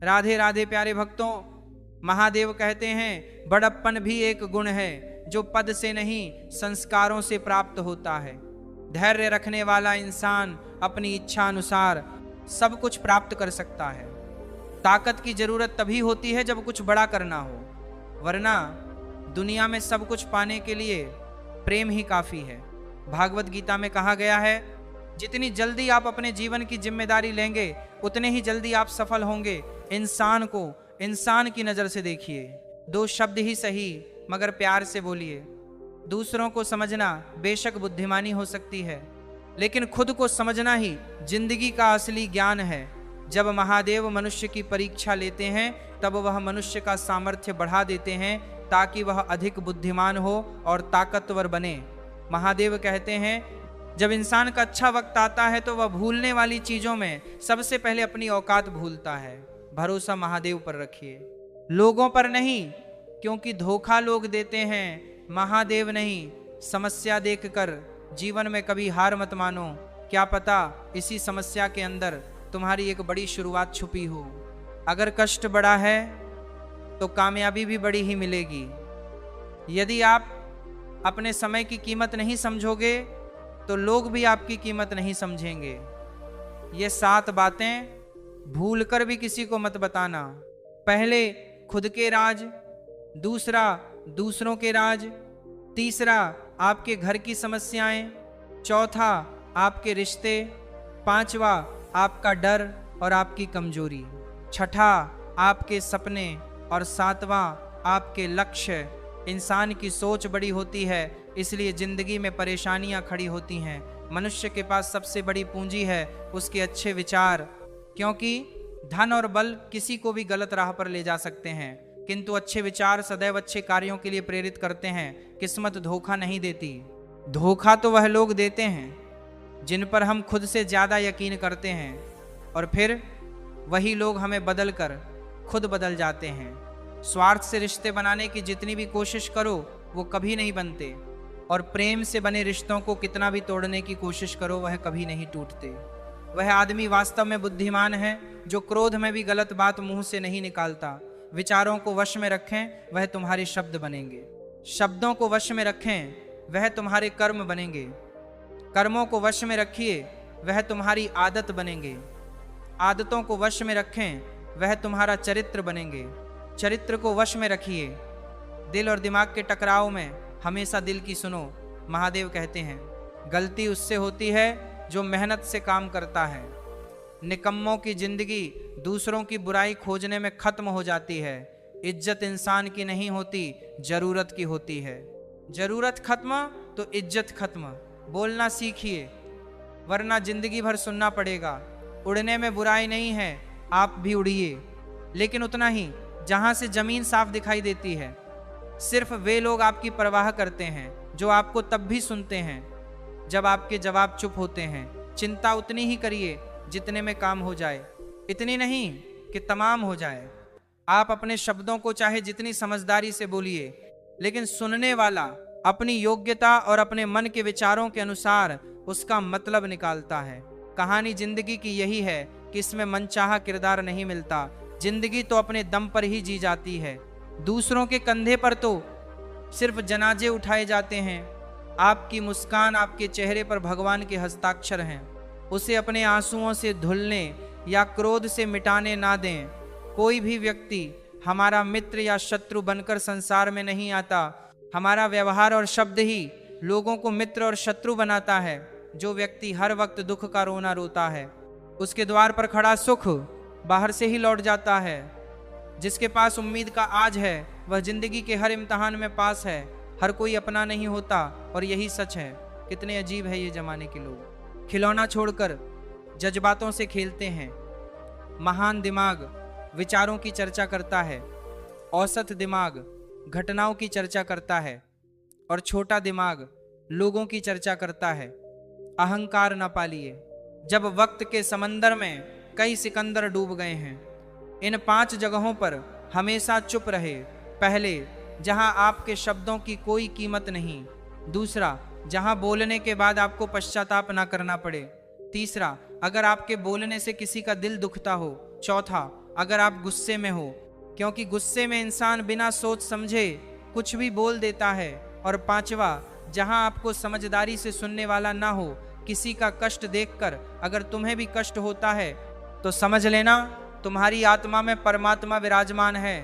राधे राधे प्यारे भक्तों, महादेव कहते हैं बड़प्पन भी एक गुण है जो पद से नहीं संस्कारों से प्राप्त होता है। धैर्य रखने वाला इंसान अपनी इच्छा अनुसार सब कुछ प्राप्त कर सकता है। ताकत की जरूरत तभी होती है जब कुछ बड़ा करना हो, वरना दुनिया में सब कुछ पाने के लिए प्रेम ही काफी है। भागवत गीता में कहा गया है, जितनी जल्दी आप अपने जीवन की जिम्मेदारी लेंगे उतने ही जल्दी आप सफल होंगे। इंसान को इंसान की नजर से देखिए, 2 शब्द ही सही मगर प्यार से बोलिए। दूसरों को समझना बेशक बुद्धिमानी हो सकती है, लेकिन खुद को समझना ही जिंदगी का असली ज्ञान है। जब महादेव मनुष्य की परीक्षा लेते हैं तब वह मनुष्य का सामर्थ्य बढ़ा देते हैं ताकि वह अधिक बुद्धिमान हो और ताकतवर बने। महादेव कहते हैं जब इंसान का अच्छा वक्त आता है तो वह भूलने वाली चीजों में सबसे पहले अपनी औकात भूलता है। भरोसा महादेव पर रखिए, लोगों पर नहीं, क्योंकि धोखा लोग देते हैं, महादेव नहीं। समस्या देखकर जीवन में कभी हार मत मानो, क्या पता इसी समस्या के अंदर तुम्हारी एक बड़ी शुरुआत छुपी हो। अगर कष्ट बड़ा है तो कामयाबी भी बड़ी ही मिलेगी। यदि आप अपने समय की कीमत नहीं समझोगे तो लोग भी आपकी कीमत नहीं समझेंगे। ये 7 बातें भूलकर भी किसी को मत बताना। पहले खुद के राज, दूसरा दूसरों के राज, तीसरा आपके घर की समस्याएं, चौथा आपके रिश्ते, 5वां आपका डर और आपकी कमजोरी, 6ठा आपके सपने और 7वां आपके लक्ष्य। इंसान की सोच बड़ी होती है, इसलिए जिंदगी में परेशानियां खड़ी होती हैं। मनुष्य के पास सबसे बड़ी पूंजी है उसके अच्छे विचार, क्योंकि धन और बल किसी को भी गलत राह पर ले जा सकते हैं, किंतु अच्छे विचार सदैव अच्छे कार्यों के लिए प्रेरित करते हैं। किस्मत धोखा नहीं देती। धोखा तो वह लोग देते हैं जिन पर हम खुद से ज्यादा यकीन करते हैं, और फिर वही लोग हमें बदल कर खुद बदल जाते हैं। स्वार्थ से रिश्ते बनाने की जितनी भी कोशिश करो वो कभी नहीं बनते, और प्रेम से बने रिश्तों को कितना भी तोड़ने की कोशिश करो वह कभी नहीं टूटते। वह आदमी वास्तव में बुद्धिमान है जो क्रोध में भी गलत बात मुंह से नहीं निकालता। विचारों को वश में रखें, वह तुम्हारे शब्द बनेंगे। शब्दों को वश में रखें, वह तुम्हारे कर्म बनेंगे। कर्मों को वश में रखिए, वह तुम्हारी आदत बनेंगे। आदतों को वश में रखें, वह तुम्हारा चरित्र बनेंगे। चरित्र को वश में रखिए। दिल और दिमाग के टकराव में हमेशा दिल की सुनो। महादेव कहते हैं गलती उससे होती है जो मेहनत से काम करता है। निकम्मों की जिंदगी दूसरों की बुराई खोजने में खत्म हो जाती है। इज्जत इंसान की नहीं होती, जरूरत की होती है। जरूरत खत्म तो इज्जत खत्म। बोलना सीखिए, वरना जिंदगी भर सुनना पड़ेगा। उड़ने में बुराई नहीं है, आप भी उड़िए, लेकिन उतना ही जहां से जमीन साफ दिखाई देती है। सिर्फ वे लोग आपकी परवाह करते हैं जो आपको तब भी सुनते हैं जब आपके जवाब चुप होते हैं। चिंता उतनी ही करिए जितने में काम हो जाए, इतनी नहीं कि तमाम हो जाए। आप अपने शब्दों को चाहे जितनी समझदारी से बोलिए, लेकिन सुनने वाला अपनी योग्यता और अपने मन के विचारों के अनुसार उसका मतलब निकालता है। कहानी जिंदगी की यही है कि इसमें मनचाहा किरदार नहीं मिलता। जिंदगी तो अपने दम पर ही जी जाती है। दूसरों के कंधे पर तो सिर्फ जनाजे उठाए जाते हैं। आपकी मुस्कान, आपके चेहरे पर भगवान के हस्ताक्षर हैं। उसे अपने आंसुओं से धुलने या क्रोध से मिटाने ना दें। कोई भी व्यक्ति हमारा मित्र या शत्रु बनकर संसार में नहीं आता। हमारा व्यवहार और शब्द ही लोगों को मित्र और शत्रु बनाता है। जो व्यक्ति हर वक्त दुख का रोना रोता है, उसके द्वार पर खड़ा सुख बाहर से ही लौट जाता है। जिसके पास उम्मीद का आज है, वह जिंदगी के हर इम्तिहान में पास है। हर कोई अपना नहीं होता, और यही सच है। कितने अजीब है ये जमाने के लोग। खिलौना छोड़कर जज्बातों से खेलते हैं। महान दिमाग विचारों की चर्चा करता है, औसत दिमाग घटनाओं की चर्चा करता है, और छोटा दिमाग लोगों की चर्चा करता है। अहंकार न पालिए। जब वक्त के समंदर में कई सिकंदर डूब गए हैं, इन 5 जगहों पर हमेशा चुप रहे। पहले, जहां आपके शब्दों की कोई कीमत नहीं। दूसरा, जहां बोलने के बाद आपको पश्चाताप ना करना पड़े। तीसरा, अगर आपके बोलने से किसी का दिल दुखता हो। चौथा, अगर आप गुस्से में हो, क्योंकि गुस्से में इंसान बिना सोच समझे कुछ भी बोल देता है। और पांचवा, जहां आपको समझदारी से सुनने वाला ना हो, किसी का कष्ट देखकर अगर तुम्हें भी कष्ट होता है तो समझ लेना तुम्हारी आत्मा में परमात्मा विराजमान है।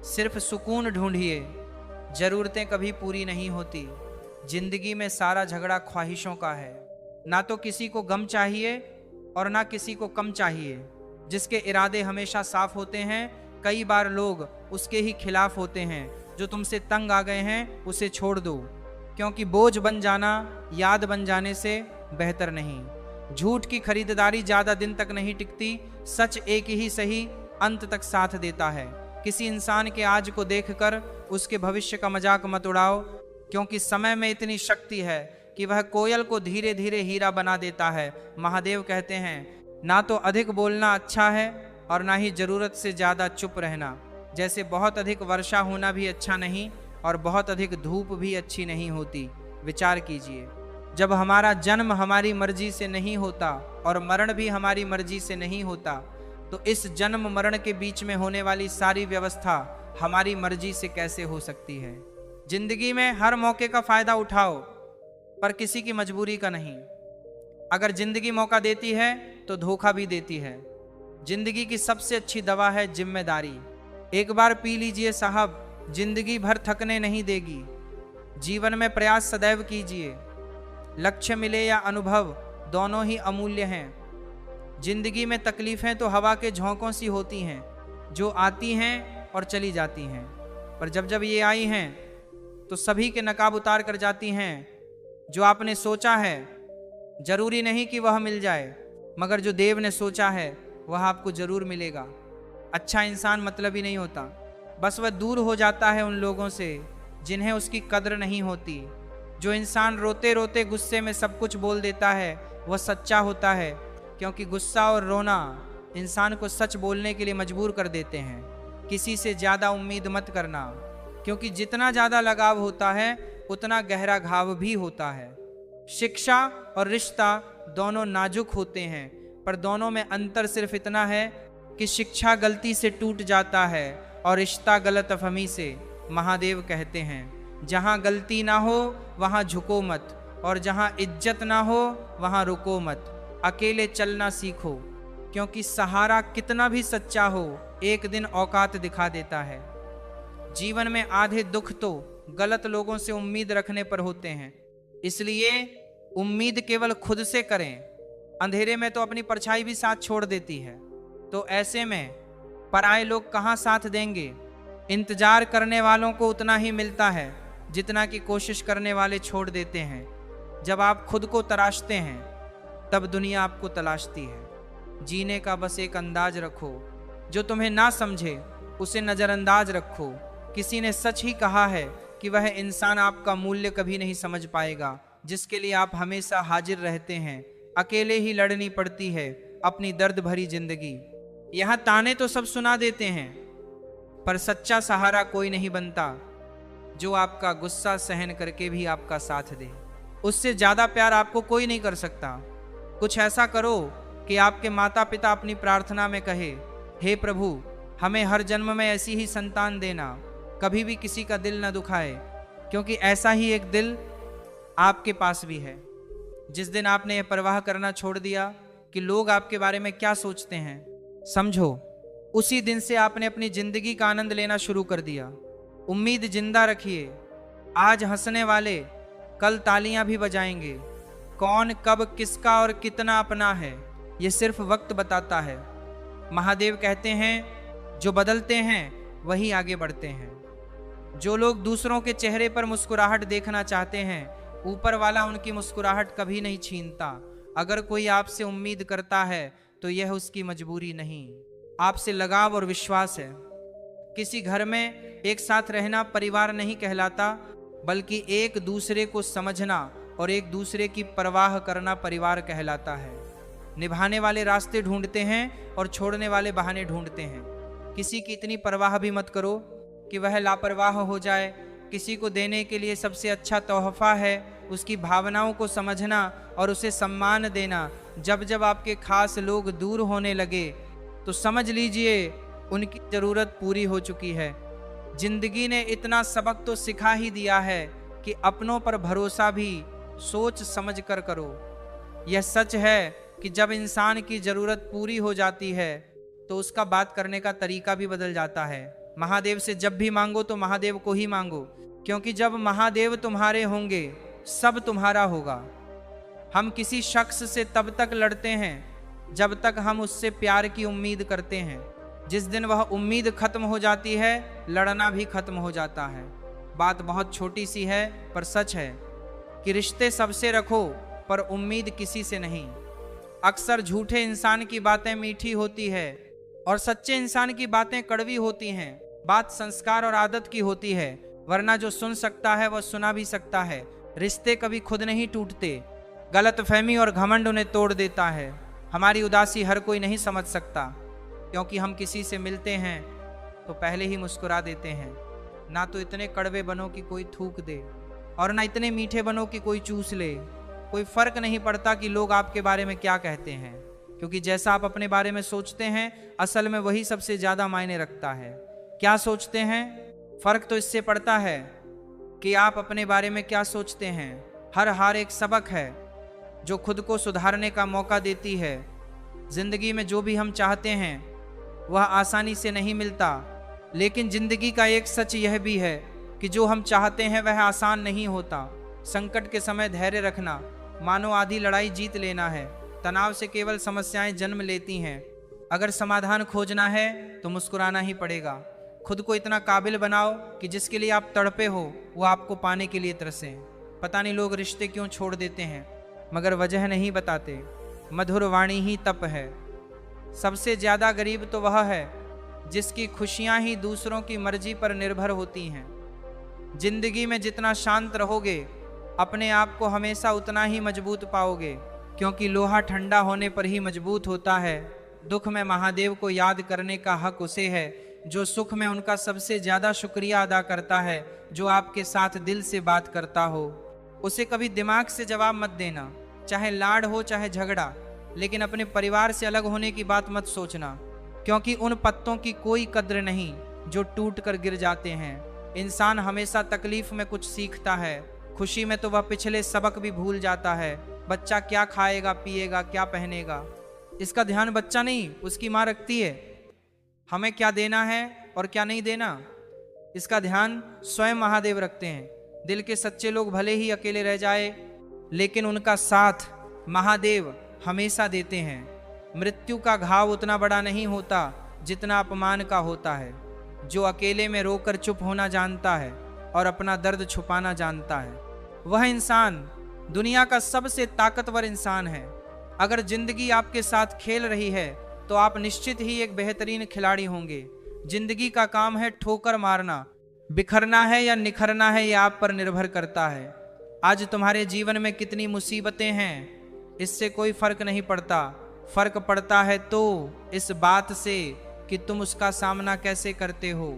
सिर्फ सुकून ढूंढिए, जरूरतें कभी पूरी नहीं होती। जिंदगी में सारा झगड़ा ख्वाहिशों का है। ना तो किसी को गम चाहिए और ना किसी को कम चाहिए। जिसके इरादे हमेशा साफ होते हैं, कई बार लोग उसके ही खिलाफ होते हैं। जो तुमसे तंग आ गए हैं उसे छोड़ दो, क्योंकि बोझ बन जाना याद बन जाने से बेहतर नहीं। झूठ की खरीदारी ज्यादा दिन तक नहीं टिकती, सच एक ही सही अंत तक साथ देता है। किसी इंसान के आज को देखकर उसके भविष्य का मजाक मत उड़ाओ, क्योंकि समय में इतनी शक्ति है कि वह कोयल को धीरे धीरे हीरा बना देता है। महादेव कहते हैं, ना तो अधिक बोलना अच्छा है और ना ही जरूरत से ज्यादा चुप रहना। जैसे बहुत अधिक वर्षा होना भी अच्छा नहीं और बहुत अधिक धूप भी अच्छी नहीं होती। विचार कीजिए, जब हमारा जन्म हमारी मर्जी से नहीं होता और मरण भी हमारी मर्जी से नहीं होता, तो इस जन्म मरण के बीच में होने वाली सारी व्यवस्था हमारी मर्जी से कैसे हो सकती है। जिंदगी में हर मौके का फायदा उठाओ, पर किसी की मजबूरी का नहीं। अगर जिंदगी मौका देती है तो धोखा भी देती है। जिंदगी की सबसे अच्छी दवा है जिम्मेदारी। एक बार पी लीजिए साहब, जिंदगी भर थकने नहीं देगी। जीवन में प्रयास सदैव कीजिए। लक्ष्य मिले या अनुभव, दोनों ही अमूल्य हैं। जिंदगी में तकलीफें तो हवा के झोंकों सी होती हैं, जो आती हैं और चली जाती हैं। पर जब जब ये आई हैं तो सभी के नकाब उतार कर जाती हैं। जो आपने सोचा है जरूरी नहीं कि वह मिल जाए, मगर जो देव ने सोचा है वह आपको जरूर मिलेगा। अच्छा इंसान मतलब ही नहीं होता, बस वह दूर हो जाता है उन लोगों से जिन्हें उसकी कद्र नहीं होती। जो इंसान रोते रोते गुस्से में सब कुछ बोल देता है वह सच्चा होता है, क्योंकि गुस्सा और रोना इंसान को सच बोलने के लिए मजबूर कर देते हैं। किसी से ज़्यादा उम्मीद मत करना, क्योंकि जितना ज़्यादा लगाव होता है उतना गहरा घाव भी होता है। शिक्षा और रिश्ता दोनों नाजुक होते हैं, पर दोनों में अंतर सिर्फ इतना है कि शिक्षा गलती से टूट जाता है और रिश्ता गलतफहमी से। महादेव कहते हैं, जहाँ गलती ना हो वहाँ झुको मत, और जहाँ इज्जत ना हो वहाँ रुको मत। अकेले चलना सीखो, क्योंकि सहारा कितना भी सच्चा हो एक दिन औकात दिखा देता है। जीवन में आधे दुख तो गलत लोगों से उम्मीद रखने पर होते हैं, इसलिए उम्मीद केवल खुद से करें। अंधेरे में तो अपनी परछाई भी साथ छोड़ देती है, तो ऐसे में पराए लोग कहाँ साथ देंगे। इंतजार करने वालों को उतना ही मिलता है जितना कि कोशिश करने वाले छोड़ देते हैं। जब आप खुद को तराशते हैं तब दुनिया आपको तलाशती है। जीने का बस एक अंदाज रखो, जो तुम्हें ना समझे उसे नज़रअंदाज रखो। किसी ने सच ही कहा है कि वह इंसान आपका मूल्य कभी नहीं समझ पाएगा जिसके लिए आप हमेशा हाजिर रहते हैं। अकेले ही लड़नी पड़ती है अपनी दर्द भरी जिंदगी। यहाँ ताने तो सब सुना देते हैं, पर सच्चा सहारा कोई नहीं बनता जो आपका गुस्सा सहन करके भी आपका साथ दे। उससे ज़्यादा प्यार आपको कोई नहीं कर सकता। कुछ ऐसा करो कि आपके माता पिता अपनी प्रार्थना में कहे, हे प्रभु हमें हर जन्म में ऐसी ही संतान देना, कभी भी किसी का दिल न दुखाए, क्योंकि ऐसा ही एक दिल आपके पास भी है। जिस दिन आपने यह परवाह करना छोड़ दिया कि लोग आपके बारे में क्या सोचते हैं, समझो उसी दिन से आपने अपनी जिंदगी का आनंद लेना शुरू कर दिया। उम्मीद जिंदा रखिए, आज हंसने वाले कल तालियां भी बजाएंगे। कौन कब किसका और कितना अपना है ये सिर्फ वक्त बताता है। महादेव कहते हैं, जो बदलते हैं वही आगे बढ़ते हैं। जो लोग दूसरों के चेहरे पर मुस्कुराहट देखना चाहते हैं, ऊपर वाला उनकी मुस्कुराहट कभी नहीं छीनता। अगर कोई आपसे उम्मीद करता है तो यह उसकी मजबूरी नहीं, आपसे लगाव और विश्वास है। किसी घर में एक साथ रहना परिवार नहीं कहलाता, बल्कि एक दूसरे को समझना और एक दूसरे की परवाह करना परिवार कहलाता है। निभाने वाले रास्ते ढूंढते हैं और छोड़ने वाले बहाने ढूंढते हैं। किसी की इतनी परवाह भी मत करो कि वह लापरवाह हो जाए। किसी को देने के लिए सबसे अच्छा तोहफा है उसकी भावनाओं को समझना और उसे सम्मान देना। जब जब आपके खास लोग दूर होने लगे तो समझ लीजिए उनकी जरूरत पूरी हो चुकी है। जिंदगी ने इतना सबक तो सिखा ही दिया है कि अपनों पर भरोसा भी सोच समझ कर करो। यह सच है कि जब इंसान की जरूरत पूरी हो जाती है तो उसका बात करने का तरीका भी बदल जाता है। महादेव से जब भी मांगो तो महादेव को ही मांगो, क्योंकि जब महादेव तुम्हारे होंगे सब तुम्हारा होगा। हम किसी शख्स से तब तक लड़ते हैं जब तक हम उससे प्यार की उम्मीद करते हैं। जिस दिन वह उम्मीद खत्म हो जाती है, लड़ना भी खत्म हो जाता है। बात बहुत छोटी सी है पर सच है कि रिश्ते सबसे रखो पर उम्मीद किसी से नहीं। अक्सर झूठे इंसान की बातें मीठी होती है और सच्चे इंसान की बातें कड़वी होती हैं। बात संस्कार और आदत की होती है, वरना जो सुन सकता है वह सुना भी सकता है। रिश्ते कभी खुद नहीं टूटते, गलतफहमी और घमंड उन्हें तोड़ देता है। हमारी उदासी हर कोई नहीं समझ सकता, क्योंकि हम किसी से मिलते हैं तो पहले ही मुस्कुरा देते हैं। ना तो इतने कड़वे बनो कि कोई थूक दे, और ना इतने मीठे बनो कि कोई चूस ले। कोई फर्क नहीं पड़ता कि लोग आपके बारे में क्या कहते हैं, क्योंकि जैसा आप अपने बारे में सोचते हैं असल में वही सबसे ज्यादा मायने रखता है। क्या सोचते हैं, फर्क तो इससे पड़ता है कि आप अपने बारे में क्या सोचते हैं। हर हार एक सबक है जो खुद को सुधारने का मौका देती है। जिंदगी में जो भी हम चाहते हैं वह आसानी से नहीं मिलता, लेकिन जिंदगी का एक सच यह भी है कि जो हम चाहते हैं वह आसान नहीं होता। संकट के समय धैर्य रखना मानो आधी लड़ाई जीत लेना है। तनाव से केवल समस्याएं जन्म लेती हैं। अगर समाधान खोजना है तो मुस्कुराना ही पड़ेगा। खुद को इतना काबिल बनाओ कि जिसके लिए आप तड़पे हो वो आपको पाने के लिए तरसें। पता नहीं लोग रिश्ते क्यों छोड़ देते हैं, मगर वजह नहीं बताते। मधुर वाणी ही तप है। सबसे ज्यादा गरीब तो वह है जिसकी खुशियां ही दूसरों की मर्जी पर निर्भर होती हैं। जिंदगी में जितना शांत रहोगे अपने आप को हमेशा उतना ही मजबूत पाओगे, क्योंकि लोहा ठंडा होने पर ही मजबूत होता है। दुख में महादेव को याद करने का हक उसे है जो सुख में उनका सबसे ज्यादा शुक्रिया अदा करता है। जो आपके साथ दिल से बात करता हो उसे कभी दिमाग से जवाब मत देना, चाहे लाड हो चाहे झगड़ा, लेकिन अपने परिवार से अलग होने की बात मत सोचना, क्योंकि उन पत्तों की कोई कद्र नहीं जो टूट कर गिर जाते हैं। इंसान हमेशा तकलीफ में कुछ सीखता है, खुशी में तो वह पिछले सबक भी भूल जाता है। बच्चा क्या खाएगा पिएगा क्या पहनेगा, इसका ध्यान बच्चा नहीं उसकी माँ रखती है। हमें क्या देना है और क्या नहीं देना, इसका ध्यान स्वयं महादेव रखते हैं। दिल के सच्चे लोग भले ही अकेले रह जाए, लेकिन उनका साथ महादेव हमेशा देते हैं। मृत्यु का घाव उतना बड़ा नहीं होता जितना अपमान का होता है। जो अकेले में रोकर चुप होना जानता है और अपना दर्द छुपाना जानता है, वह इंसान दुनिया का सबसे ताकतवर इंसान है। अगर जिंदगी आपके साथ खेल रही है तो आप निश्चित ही एक बेहतरीन खिलाड़ी होंगे। जिंदगी का काम है ठोकर मारना, बिखरना है या निखरना है यह आप पर निर्भर करता है। आज तुम्हारे जीवन में कितनी मुसीबतें हैं इससे कोई फर्क नहीं पड़ता। फर्क पड़ता है तो इस बात से कि तुम उसका सामना कैसे करते हो।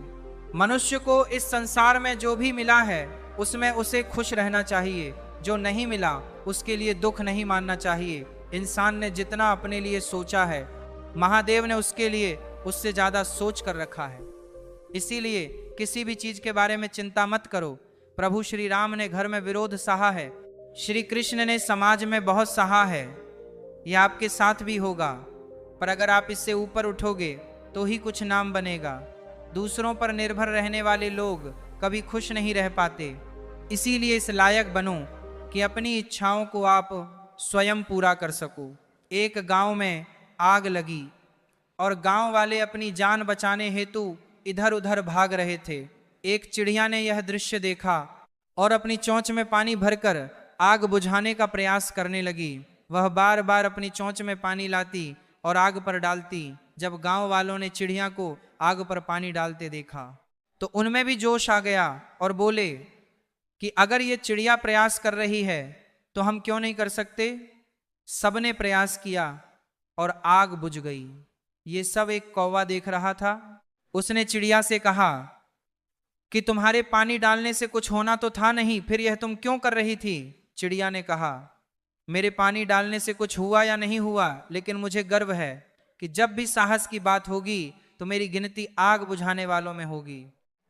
मनुष्य को इस संसार में जो भी मिला है उसमें उसे खुश रहना चाहिए, जो नहीं मिला उसके लिए दुख नहीं मानना चाहिए। इंसान ने जितना अपने लिए सोचा है महादेव ने उसके लिए उससे ज्यादा सोच कर रखा है। इसीलिए किसी भी चीज के बारे में चिंता मत करो। प्रभु श्री राम ने घर में विरोध सहा है, श्री कृष्ण ने समाज में बहुत सहा है, यह आपके साथ भी होगा। पर अगर आप इससे ऊपर उठोगे तो ही कुछ नाम बनेगा। दूसरों पर निर्भर रहने वाले लोग कभी खुश नहीं रह पाते। इसीलिए इस लायक बनो कि अपनी इच्छाओं को आप स्वयं पूरा कर सको। एक गांव में आग लगी और गांव वाले अपनी जान बचाने हेतु इधर उधर भाग रहे थे। एक चिड़िया ने यह दृश्य देखा और अपनी चोंच में पानी भरकर आग बुझाने का प्रयास करने लगी। वह बार बार अपनी चोंच में पानी लाती और आग पर डालती। जब गांव वालों ने चिड़िया को आग पर पानी डालते देखा तो उनमें भी जोश आ गया और बोले कि अगर ये चिड़िया प्रयास कर रही है तो हम क्यों नहीं कर सकते। सबने प्रयास किया और आग बुझ गई। ये सब एक कौवा देख रहा था। उसने चिड़िया से कहा कि तुम्हारे पानी डालने से कुछ होना तो था नहीं, फिर यह तुम क्यों कर रही थी। चिड़िया ने कहा मेरे पानी डालने से कुछ हुआ या नहीं हुआ, लेकिन मुझे गर्व है कि जब भी साहस की बात होगी तो मेरी गिनती आग बुझाने वालों में होगी,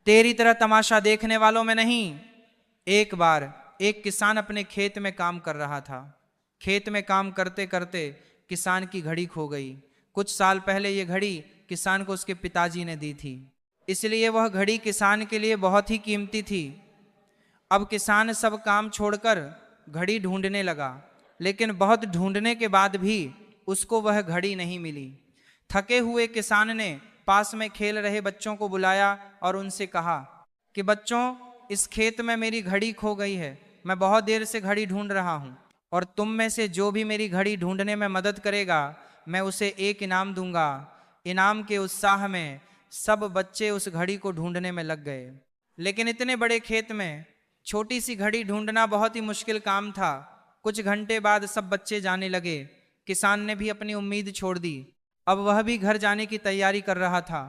तेरी तरह तमाशा देखने वालों में नहीं। एक बार एक किसान अपने खेत में काम कर रहा था। खेत में काम करते करते किसान की घड़ी खो गई। कुछ साल पहले ये घड़ी किसान को उसके पिताजी ने दी थी, इसलिए वह घड़ी किसान के लिए बहुत ही कीमती थी। अब किसान सब काम छोड़कर घड़ी ढूंढने लगा, लेकिन बहुत ढूंढने के बाद भी उसको वह घड़ी नहीं मिली। थके हुए किसान ने पास में खेल रहे बच्चों को बुलाया और उनसे कहा कि बच्चों, इस खेत में मेरी घड़ी खो गई है। मैं बहुत देर से घड़ी ढूंढ रहा हूँ और तुम में से जो भी मेरी घड़ी ढूंढने में मदद करेगा, मैं उसे एक इनाम दूंगा। इनाम के उत्साह में सब बच्चे उस घड़ी को ढूंढने में लग गए, लेकिन इतने बड़े खेत में छोटी सी घड़ी ढूंढना बहुत ही मुश्किल काम था। कुछ घंटे बाद सब बच्चे जाने लगे। किसान ने भी अपनी उम्मीद छोड़ दी। अब वह भी घर जाने की तैयारी कर रहा था।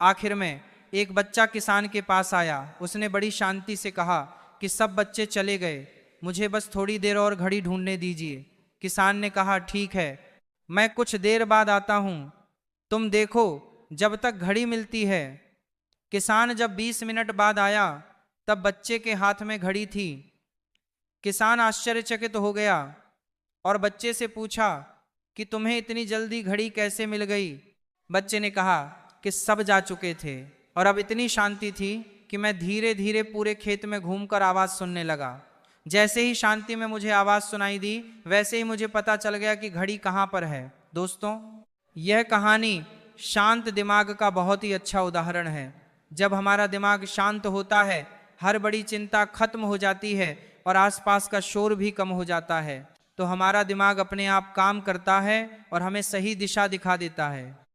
आखिर में एक बच्चा किसान के पास आया। उसने बड़ी शांति से कहा कि सब बच्चे चले गए, मुझे बस थोड़ी देर और घड़ी ढूंढने दीजिए। किसान ने कहा, ठीक है, मैं कुछ देर बाद आता हूं, तुम देखो जब तक घड़ी मिलती है। किसान जब 20 मिनट बाद आया तब बच्चे के हाथ में घड़ी थी। किसान आश्चर्यचकित हो गया और बच्चे से पूछा कि तुम्हें इतनी जल्दी घड़ी कैसे मिल गई। बच्चे ने कहा कि सब जा चुके थे और अब इतनी शांति थी कि मैं धीरे धीरे पूरे खेत में घूमकर आवाज़ सुनने लगा। जैसे ही शांति में मुझे आवाज़ सुनाई दी, वैसे ही मुझे पता चल गया कि घड़ी कहाँ पर है। दोस्तों, यह कहानी शांत दिमाग का बहुत ही अच्छा उदाहरण है। जब हमारा दिमाग शांत होता है, हर बड़ी चिंता खत्म हो जाती है और आसपास का शोर भी कम हो जाता है, तो हमारा दिमाग अपने आप काम करता है और हमें सही दिशा दिखा देता है।